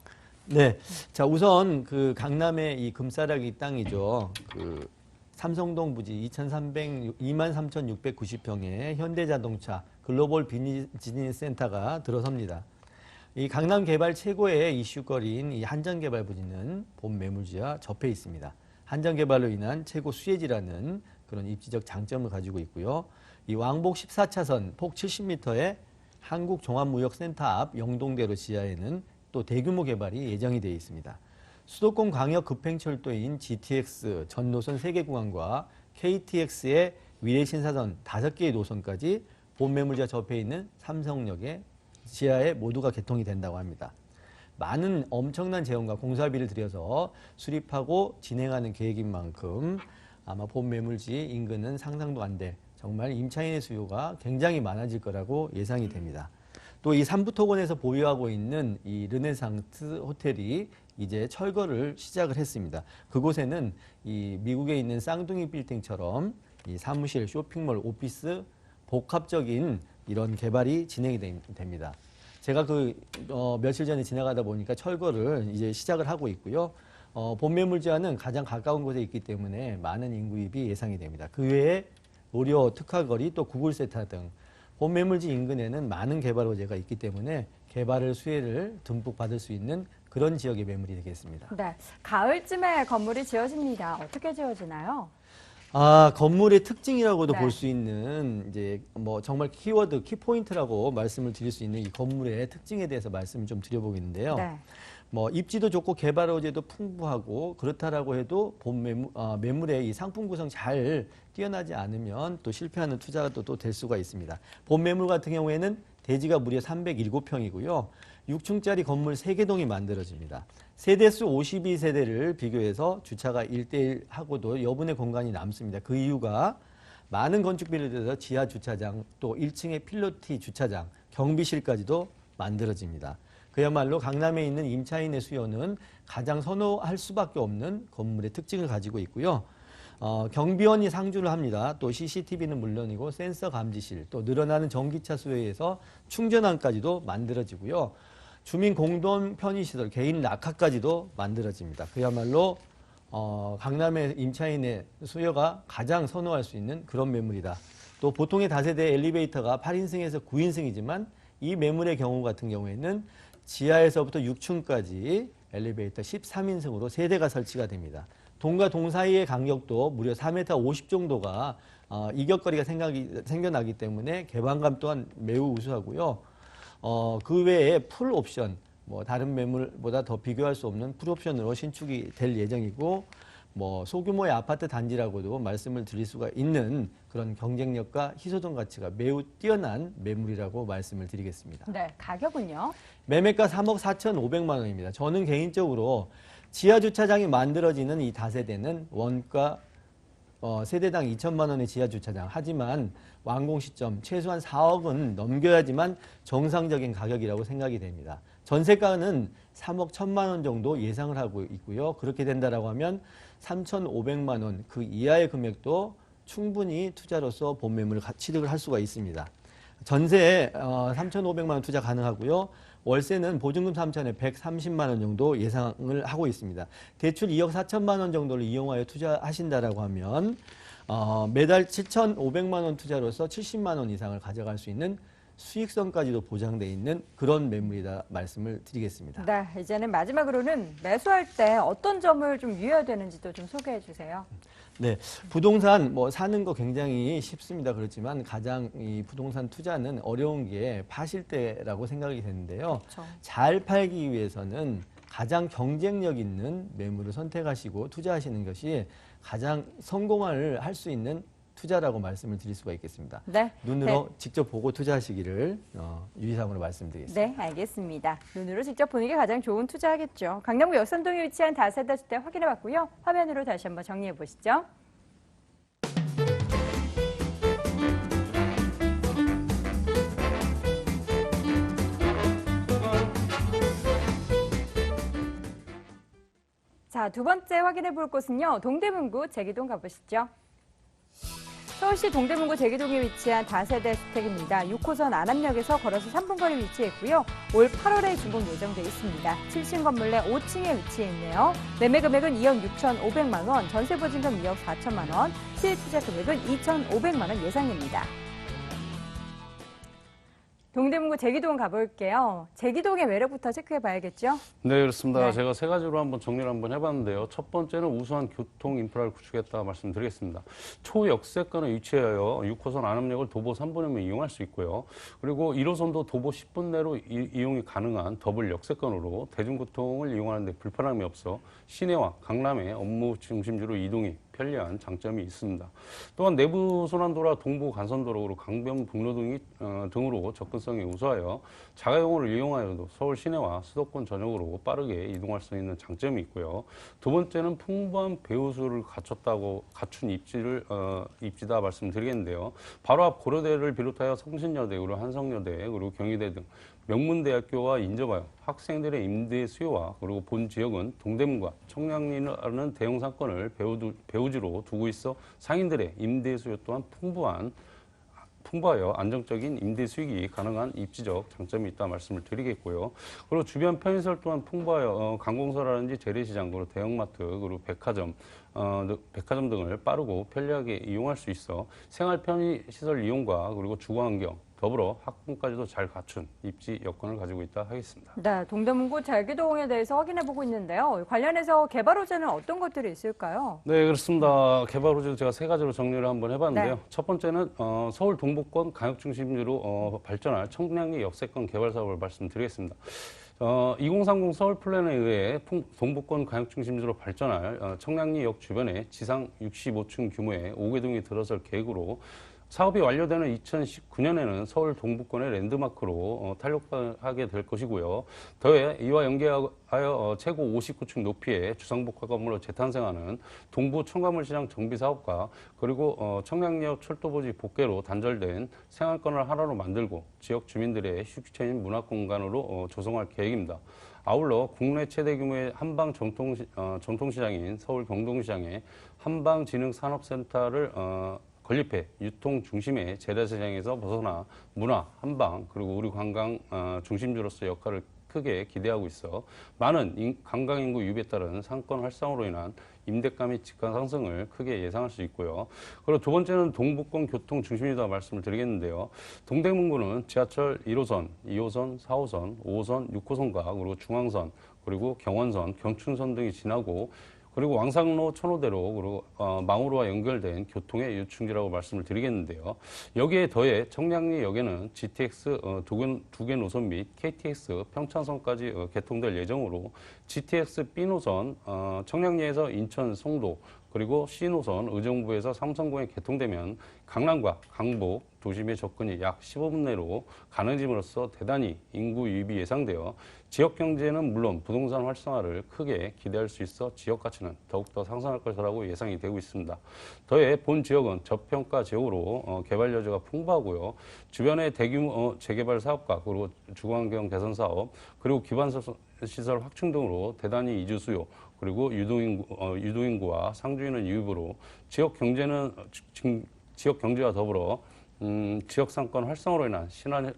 네, 자 우선 그 강남의 이 금싸라기 땅이죠. 그 삼성동 부지 23,690평에 현대자동차 글로벌 비즈니스 센터가 들어섭니다. 이 강남 개발 최고의 이슈거리인 이 한전개발 부지는 본 매물지와 접해 있습니다. 한전개발로 인한 최고 수혜지라는 그런 입지적 장점을 가지고 있고요. 이 왕복 14차선 폭 70m의 한국종합무역센터 앞 영동대로 지하에는 또 대규모 개발이 예정이 되어 있습니다. 수도권 광역 급행철도인 GTX 전 노선 3개 구간과 KTX의 위례 신사선 5개의 노선까지 본 매물지와 접해 있는 삼성역의 지하에 모두가 개통이 된다고 합니다. 많은 엄청난 재원과 공사비를 들여서 수립하고 진행하는 계획인 만큼 아마 본 매물지 인근은 상상도 안 될 정말 임차인의 수요가 굉장히 많아질 거라고 예상이 됩니다. 또 이 삼부토건에서 보유하고 있는 이 르네상스 호텔이 이제 철거를 시작을 했습니다. 그곳에는 이 미국에 있는 쌍둥이 빌딩처럼 이 사무실, 쇼핑몰, 오피스 복합적인 이런 개발이 진행이 됩니다. 제가 며칠 전에 지나가다 보니까 철거를 이제 시작을 하고 있고요. 본 매물지와는 가장 가까운 곳에 있기 때문에 많은 인구입이 예상이 됩니다. 그 외에 노려 특화거리 또 구글센터 등 본 매물지 인근에는 많은 개발 호재가 있기 때문에 개발을 수혜를 듬뿍 받을 수 있는 그런 지역의 매물이 되겠습니다. 네, 가을쯤에 건물이 지어집니다. 어떻게 지어지나요? 건물의 특징이라고도 네. 볼 수 있는 이제 뭐 정말 키워드, 키포인트라고 말씀을 드릴 수 있는 이 건물의 특징에 대해서 말씀을 좀 드려보겠는데요. 네. 뭐 입지도 좋고 개발 호재도 풍부하고 그렇다라고 해도 본 매물의 이 상품 구성 잘 뛰어나지 않으면 또 실패하는 투자가 또 될 수가 있습니다. 본 매물 같은 경우에는 대지가 무려 307평이고요. 6층짜리 건물 3개 동이 만들어집니다. 세대수 52세대를 비교해서 주차가 1대1하고도 여분의 공간이 남습니다. 그 이유가 많은 건축비를 들여서 지하 주차장 또 1층의 필로티 주차장, 경비실까지도 만들어집니다. 그야말로 강남에 있는 임차인의 수요는 가장 선호할 수밖에 없는 건물의 특징을 가지고 있고요. 경비원이 상주를 합니다. 또 CCTV는 물론이고 센서 감지실, 또 늘어나는 전기차 수에 의해서 충전함까지도 만들어지고요. 주민 공동 편의시설, 개인 락카까지도 만들어집니다. 그야말로 강남의 임차인의 수요가 가장 선호할 수 있는 그런 매물이다. 또 보통의 다세대 엘리베이터가 8인승에서 9인승이지만 이 매물의 경우 같은 경우에는 지하에서부터 6층까지 엘리베이터 13인승으로 3대가 설치가 됩니다. 동과 동 사이의 간격도 무려 4m 50 정도가 이격거리가 생겨나기 때문에 개방감 또한 매우 우수하고요. 그 외에 풀 옵션, 다른 매물보다 더 비교할 수 없는 풀 옵션으로 신축이 될 예정이고, 소규모의 아파트 단지라고도 말씀을 드릴 수가 있는 그런 경쟁력과 희소성 가치가 매우 뛰어난 매물이라고 말씀을 드리겠습니다. 네, 가격은요? 매매가 3억 4,500만 원입니다. 저는 개인적으로 지하 주차장이 만들어지는 이 다세대는 원가 세대당 2천만 원의 지하 주차장. 하지만 완공 시점 최소한 4억은 넘겨야지만 정상적인 가격이라고 생각이 됩니다. 전세가는 3억 1천만 원 정도 예상을 하고 있고요. 그렇게 된다라고 하면 3,500만 원 그 이하의 금액도 충분히 투자로서 본 매물을 취득을 할 수가 있습니다. 전세 3,500만 원 투자 가능하고요. 월세는 보증금 3천에 130만 원 정도 예상을 하고 있습니다. 대출 2억 4천만 원 정도를 이용하여 투자하신다라고 하면 매달 7,500만 원 투자로서 70만 원 이상을 가져갈 수 있는 수익성까지도 보장되어 있는 그런 매물이다 말씀을 드리겠습니다. 네, 이제는 마지막으로는 매수할 때 어떤 점을 좀 유의해야 되는지도 좀 소개해 주세요. 네, 부동산 사는 거 굉장히 쉽습니다. 그렇지만 가장 이 부동산 투자는 어려운 게 파실 때라고 생각이 되는데요. 그렇죠. 잘 팔기 위해서는 가장 경쟁력 있는 매물을 선택하시고 투자하시는 것이 가장 성공을 할 수 있는 투자라고 말씀을 드릴 수가 있겠습니다. 네. 눈으로 직접 보고 투자하시기를 유의사항으로 말씀드리겠습니다. 네, 알겠습니다. 눈으로 직접 보는 게 가장 좋은 투자겠죠. 강남구 역삼동에 위치한 다세대 주택 확인해 봤고요. 화면으로 다시 한번 정리해 보시죠. 자, 두 번째 확인해 볼 곳은요. 동대문구 제기동 가보시죠. 서울시 동대문구 제기동에 위치한 다세대 주택입니다. 6호선 안암역에서 걸어서 3분 거리 위치해 있고요. 올 8월에 준공 예정돼 있습니다. 7층 건물 내 5층에 위치해 있네요. 매매 금액은 2억 6,500만 원, 전세 보증금 2억 4천만 원, 실투자 금액은 2,500만 원 예상됩니다. 동대문구 제기동 가볼게요. 제기동의 매력부터 체크해 봐야겠죠? 네, 그렇습니다. 네. 제가 세 가지로 한번 정리를 한번 해봤는데요. 첫 번째는 우수한 교통 인프라를 구축했다 말씀드리겠습니다. 초역세권에 위치하여 6호선 안암역을 도보 3분이면 이용할 수 있고요. 그리고 1호선도 도보 10분 내로 이용이 가능한 더블 역세권으로 대중교통을 이용하는 데 불편함이 없어 시내와 강남의 업무 중심지로 이동이 편리한 장점이 있습니다. 또한 내부 순환도라 동부 간선도로 강변북로 등으로 접근성이 우수하여 자가용을 이용하여도 서울 시내와 수도권 전역으로 빠르게 이동할 수 있는 장점이 있고요. 두 번째는 풍부한 배우수를 갖춘 입지다 말씀드리겠는데요. 바로 앞 고려대를 비롯하여 성신여대, 그리고 한성여대, 그리고 경희대 등 명문대학교와 인접하여 학생들의 임대 수요와 그리고 본 지역은 동대문과 청량리라는 대형 상권을 배우지로 두고 있어 상인들의 임대 수요 또한 풍부하여 안정적인 임대 수익이 가능한 입지적 장점이 있다 말씀을 드리겠고요. 그리고 주변 편의시설 또한 풍부하여 관공서라든지 재래시장, 그리고 대형마트, 그리고 백화점 등을 빠르고 편리하게 이용할 수 있어 생활 편의시설 이용과 그리고 주거환경, 더불어 학군까지도 잘 갖춘 입지 여건을 가지고 있다 하겠습니다. 네, 동대문구 제기동에 대해서 확인해 보고 있는데요. 관련해서 개발 호재는 어떤 것들이 있을까요? 네, 그렇습니다. 개발 호재 제가 세 가지로 정리를 한번 해봤는데요. 네. 첫 번째는 서울 동북권 강역 중심지로 발전할 청량리 역세권 개발 사업을 말씀드리겠습니다. 2030 서울 플랜에 의해 동북권 강역 중심지로 발전할 청량리역 주변에 지상 65층 규모의 5개동이 들어설 계획으로 사업이 완료되는 2019년에는 서울 동북권의 랜드마크로 탄력하게 될 것이고요. 더해 이와 연계하여 최고 59층 높이의 주상복합 건물로 재탄생하는 동부 첨가물시장 정비 사업과 그리고 청량리역 철도부지 복개로 단절된 생활권을 하나로 만들고 지역 주민들의 휴식처인 문화공간으로 조성할 계획입니다. 아울러 국내 최대 규모의 한방 전통시장인 서울 경동시장에 한방진흥산업센터를 건립해 유통 중심의 재래시장에서 벗어나 문화, 한방, 그리고 우리 관광 중심지로서 역할을 크게 기대하고 있어 많은 관광 인구 유입에 따른 상권 활성화로 인한 임대가 및 집가 상승을 크게 예상할 수 있고요. 그리고 두 번째는 동북권 교통 중심이다 말씀을 드리겠는데요. 동대문구는 지하철 1호선, 2호선, 4호선, 5호선, 6호선과 그리고 중앙선, 그리고 경원선, 경춘선 등이 지나고 그리고 왕상로 천호대로 그리고 망우로와 연결된 교통의 요충지라고 말씀을 드리겠는데요. 여기에 더해 청량리역에는 GTX 두 개 노선 및 KTX 평창선까지 개통될 예정으로 GTX B 노선 청량리에서 인천 송도 그리고 C 노선 의정부에서 삼성공에 개통되면 강남과 강북 도심의 접근이 약 15분 내로 가능해짐으로써 대단히 인구 유입이 예상되어 지역 경제는 물론 부동산 활성화를 크게 기대할 수 있어 지역 가치는 더욱더 상승할 것이라고 예상이 되고 있습니다. 더해 본 지역은 저평가 지역으로 개발 여지가 풍부하고요. 주변의 대규모 재개발 사업과 그리고 주거환경 개선 사업 그리고 기반시설 확충 등으로 대단히 이주 수요 그리고 유동인구와 상주인의 유입으로 지역 경제와 더불어 지역 상권 활성화로 인한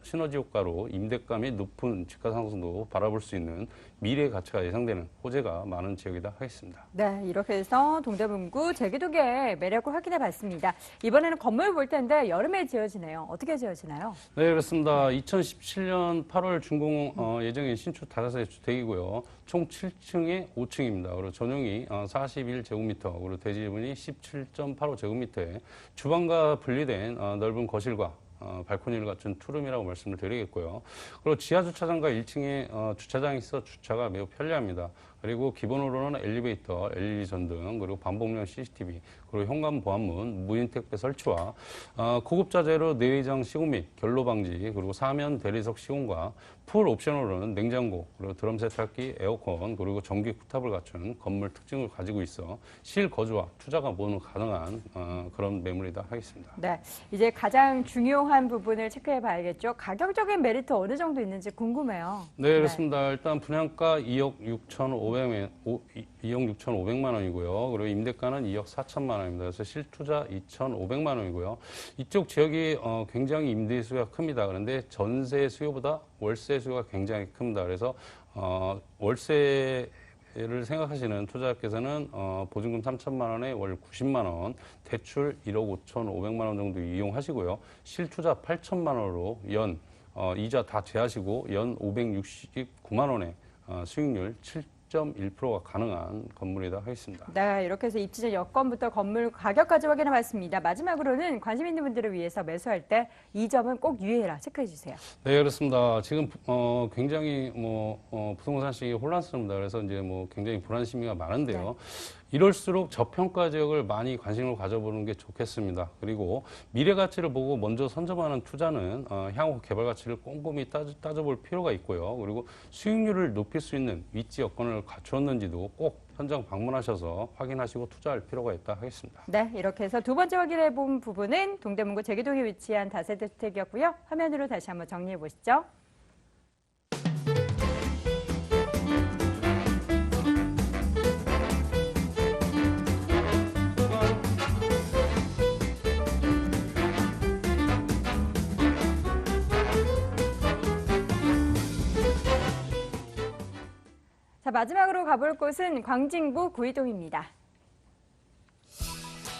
시너지 효과로 임대가 및 높은 집가 상승도 바라볼 수 있는 미래 가치가 예상되는 호재가 많은 지역이다 하겠습니다. 네, 이렇게 해서 동대문구 제기동의 매력을 확인해 봤습니다. 이번에는 건물 볼 텐데 여름에 지어지네요. 어떻게 지어지나요? 네, 그렇습니다. 2017년 8월 준공 예정인 신축 다세대 주택이고요. 총 7층에 5층입니다. 그리고 전용이 41제곱미터, 그리고 대지분이 17.85제곱미터에 주방과 분리된 넓은 거실과 발코니를 갖춘 투룸이라고 말씀을 드리겠고요. 그리고 지하 주차장과 1층에 주차장이 있어 주차가 매우 편리합니다. 그리고 기본으로는 엘리베이터, LED 전등, 그리고 반복용 CCTV, 그리고 현관 보안문, 무인 택배 설치와 고급 자재로 내외장 시공 및 결로 방지, 그리고 사면 대리석 시공과 풀 옵션으로는 냉장고, 그리고 드럼 세탁기, 에어컨, 그리고 전기 쿡탑을 갖춘 건물 특징을 가지고 있어 실거주와 투자가 모두 가능한 그런 매물이다 하겠습니다. 네, 이제 가장 중요한 부분을 체크해 봐야겠죠. 가격적인 메리트 어느 정도 있는지 궁금해요. 네, 그렇습니다. 일단 분양가 2억 6,500만 원이고요. 그리고 임대가는 2억 4천만 원입니다. 그래서 실투자 2,500만 원이고요. 이쪽 지역이 굉장히 임대 수요가 큽니다. 그런데 전세 수요보다 월세 수요가 굉장히 큽니다. 그래서 월세를 생각하시는 투자자께서는 보증금 3천만 원에 월 90만 원, 대출 1억 5,500만 원 정도 이용하시고요. 실투자 8천만 원으로 연 이자 다 제하시고 연 569만 원에 수익률 7.1%가 가능한 건물이다 하겠습니다. 네, 이렇게 해서 입지전 여건부터 건물 가격까지 확인해 봤습니다. 마지막으로는 관심 있는 분들을 위해서 매수할 때 이 점은 꼭 유의해라 체크해 주세요. 네, 그렇습니다. 지금 굉장히 부동산 시장이 혼란스럽습니다. 그래서 이제 굉장히 불안 심리가 많은데요. 네. 이럴수록 저평가 지역을 많이 관심을 가져보는 게 좋겠습니다. 그리고 미래 가치를 보고 먼저 선점하는 투자는 향후 개발 가치를 꼼꼼히 따져볼 필요가 있고요. 그리고 수익률을 높일 수 있는 위치 여건을 갖추었는지도 꼭 현장 방문하셔서 확인하시고 투자할 필요가 있다 하겠습니다. 네, 이렇게 해서 두 번째 확인해 본 부분은 동대문구 제기동에 위치한 다세대 주택이었고요. 화면으로 다시 한번 정리해 보시죠. 자, 마지막으로 가볼 곳은 광진구 구이동입니다.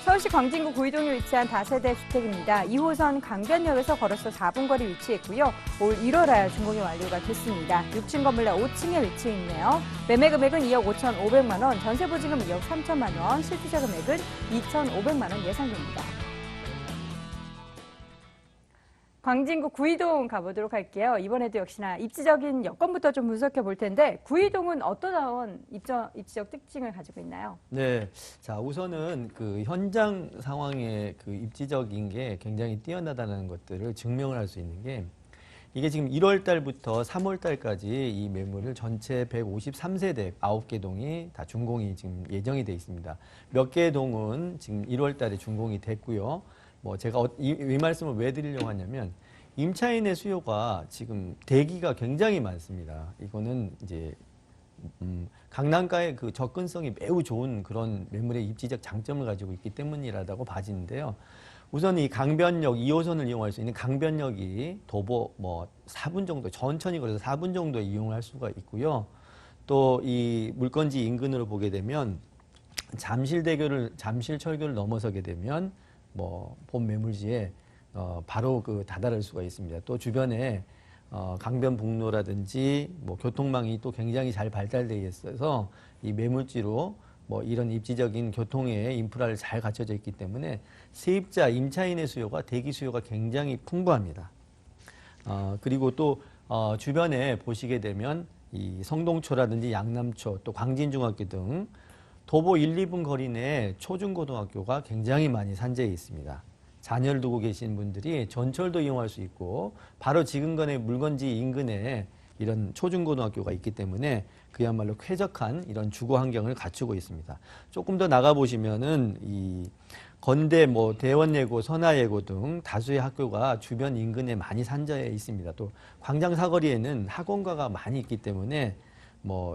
서울시 광진구 구이동에 위치한 다세대 주택입니다. 2호선 강변역에서 걸어서 4분 거리 위치했고요. 올 1월에 준공이 완료가 됐습니다. 6층 건물 내 5층에 위치해 있네요. 매매 금액은 2억 5,500만 원, 전세 보증금 2억 3천만 원, 실투자 금액은 2,500만 원 예상됩니다. 광진구 구이동 가보도록 할게요. 이번에도 역시나 입지적인 여건부터 좀 분석해 볼 텐데 구이동은 어떠한 입지적 특징을 가지고 있나요? 네. 자, 우선은 그 현장 상황의 그 입지적인 게 굉장히 뛰어나다는 것들을 증명을 할 수 있는 게 이게 지금 1월 달부터 3월 달까지 이 매물을 전체 153세대 9개 동이 다 준공이 지금 예정이 돼 있습니다. 몇 개 동은 지금 1월 달에 준공이 됐고요. 제가 이 말씀을 왜 드리려고 하냐면 임차인의 수요가 지금 대기가 굉장히 많습니다. 이거는 이제 강남가의 그 접근성이 매우 좋은 그런 매물의 입지적 장점을 가지고 있기 때문이라고 봐지는데요. 우선 이 강변역 2호선을 이용할 수 있는 강변역이 도보 4분 정도, 천천히 걸어서 4분 정도 이용할 수가 있고요. 또 이 물건지 인근으로 보게 되면 잠실철교를 넘어서게 되면 본 매물지에 바로 그 다다를 수가 있습니다. 또 주변에 강변북로라든지 교통망이 또 굉장히 잘 발달되어 있어서 이 매물지로 이런 입지적인 교통의 인프라를 잘 갖춰져 있기 때문에 세입자, 임차인의 수요가 대기 수요가 굉장히 풍부합니다. 그리고 또 주변에 보시게 되면 이 성동초라든지 양남초, 또 광진중학교 등 도보 1, 2분 거리 내 초중고등학교가 굉장히 많이 산재해 있습니다. 자녀를 두고 계신 분들이 전철도 이용할 수 있고 바로 지금건의 물건지 인근에 이런 초중고등학교가 있기 때문에 그야말로 쾌적한 이런 주거 환경을 갖추고 있습니다. 조금 더 나가보시면은 이 건대, 대원예고, 선화예고 등 다수의 학교가 주변 인근에 많이 산재해 있습니다. 또 광장 사거리에는 학원가가 많이 있기 때문에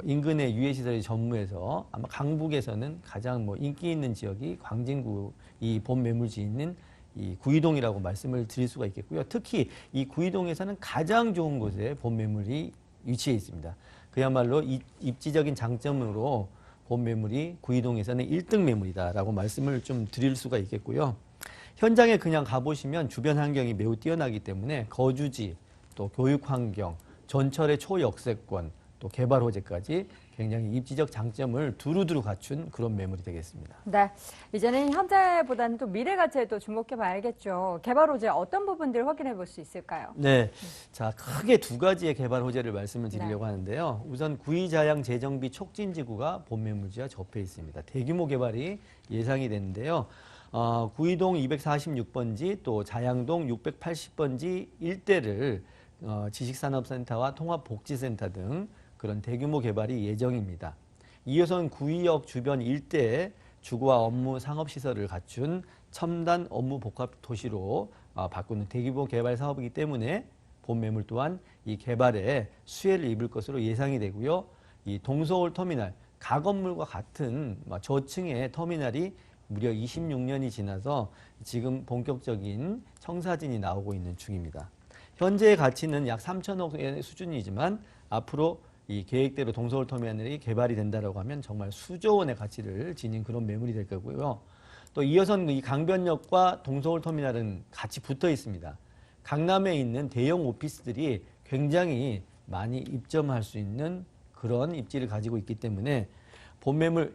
인근의 유해시설이 전무해서 아마 강북에서는 가장 인기 있는 지역이 광진구 이 본 매물지 있는 이 구이동이라고 말씀을 드릴 수가 있겠고요. 특히 이 구이동에서는 가장 좋은 곳에 본 매물이 위치해 있습니다. 그야말로 입지적인 장점으로 본 매물이 구이동에서는 1등 매물이다라고 말씀을 좀 드릴 수가 있겠고요. 현장에 그냥 가보시면 주변 환경이 매우 뛰어나기 때문에 거주지, 또 교육 환경, 전철의 초역세권, 또 개발 호재까지 굉장히 입지적 장점을 두루두루 갖춘 그런 매물이 되겠습니다. 네, 이제는 현재보다는 또 미래 가치에도 주목해 봐야겠죠. 개발 호재 어떤 부분들 확인해 볼 수 있을까요? 네, 자 크게 두 가지의 개발 호재를 말씀을 드리려고 하는데요. 우선 구의자양 재정비 촉진지구가 본 매물지와 접해 있습니다. 대규모 개발이 예상이 되는데요. 구의동 246번지 또 자양동 680번지 일대를 지식산업센터와 통합복지센터 등 그런 대규모 개발이 예정입니다. 2호선 구의역 주변 일대에 주거와 업무 상업시설을 갖춘 첨단 업무 복합 도시로 바꾸는 대규모 개발 사업이기 때문에 본 매물 또한 이 개발에 수혜를 입을 것으로 예상이 되고요. 이 동서울 터미널, 가건물과 같은 저층의 터미널이 무려 26년이 지나서 지금 본격적인 청사진이 나오고 있는 중입니다. 현재의 가치는 약 3천억의 수준이지만 앞으로 이 계획대로 동서울 터미널이 개발이 된다라고 하면 정말 수조 원의 가치를 지닌 그런 매물이 될 거고요. 또 2호선 이 강변역과 동서울 터미널은 같이 붙어 있습니다. 강남에 있는 대형 오피스들이 굉장히 많이 입점할 수 있는 그런 입지를 가지고 있기 때문에 본 매물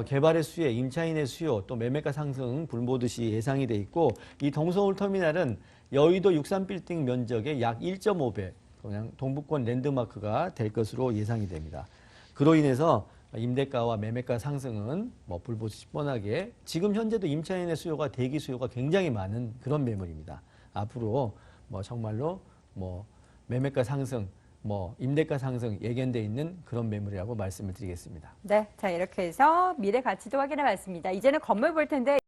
개발의 수요, 임차인의 수요, 또 매매가 상승 불보듯이 예상이 돼 있고 이 동서울 터미널은 여의도 63빌딩 면적의 약 1.5배, 그냥 동북권 랜드마크가 될 것으로 예상이 됩니다. 그로 인해서 임대가와 매매가 상승은 불보듯이 뻔하게 지금 현재도 임차인의 수요가 대기 수요가 굉장히 많은 그런 매물입니다. 앞으로 정말로 매매가 상승, 임대가 상승 예견돼 있는 그런 매물이라고 말씀을 드리겠습니다. 네, 자 이렇게 해서 미래 가치도 확인해 봤습니다. 이제는 건물 볼 텐데.